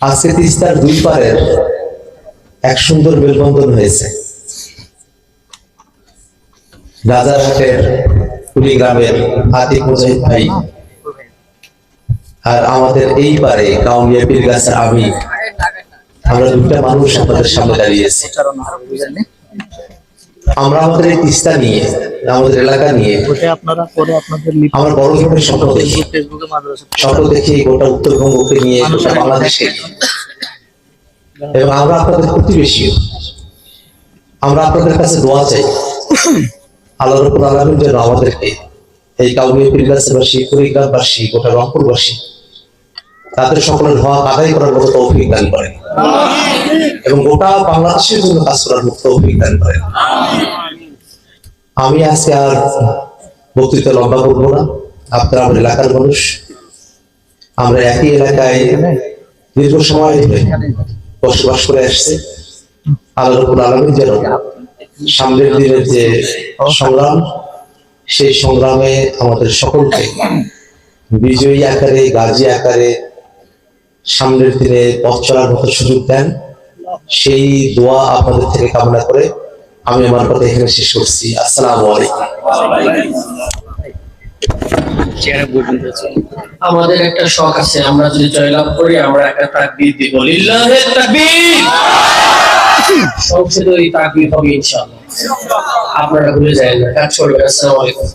আজকে তিস্তার দুই পারের এক সুন্দর মেলবন্ধন হয়েছে। রাজারহাটের কুড়িগ্রামের আতিক মুজাহিদ ভাই আর আমাদের এই পারে কাউনিয়া পীরগাছার আমি, আমরা দুটা মানুষ আপনাদের সামনে দাঁড়িয়েছি। আমরা আমাদের এই তিস্তা নিয়ে, আমাদের এলাকা নিয়ে আমরা বড় ধরনের স্বপ্ন দেখি। স্বপ্ন দেখি গোটা উত্তরবঙ্গকে নিয়ে, গোটা বাংলাদেশকে নিয়ে, এবং আমরা আপনাদের প্রতিবেশী। আমরা আপনাদের কাছে দোয়া চাই, আল্লাহ রাব্বুল আলামিন যেন আমাদেরকে এই কাউনিয়া পীরগাছাবাসী, কুড়িগ্রামবাসী, গোটা রংপুরবাসী তাদের সকলের হক আদায় করার মতো তৌফিক দান করেন এবং গোটা বাংলাদেশের জন্য কাজ করার মতো তৌফিক দান করেন। আমি আজকে আর বক্তৃতা লম্বা করবো না। আপনারা আমার এলাকার মানুষ, আমরা একই এলাকায় দীর্ঘ সময় ধরে বসবাস করে আসছে। আল্লাহ রাব্বুল আলামিন যেন সামনের দিনের যে সংগ্রাম, সেই সংগ্রামে আমাদের সকলকে বিজয়ী আকারে, গাজী আকারে সামনের দিনে পথ চলার মতো সুযোগ দেন, সেই দোয়া আপনাদের থেকে কামনা করে আমি আমার কথা এখানে শেষ করছি। আসসালামু আলাইকুম। আমাদের একটা শখ আছে, আমরা যদি জয়লাভ করি আমরা একটা তাকবীর দিব, লিল্লাহি তাকবীর। সংসদে ওই তাকবীর হবে ইনশাআল্লাহ, আপনারা ভুলে যাবেন না, কাজ করবেন। আসসালামু আলাইকুম।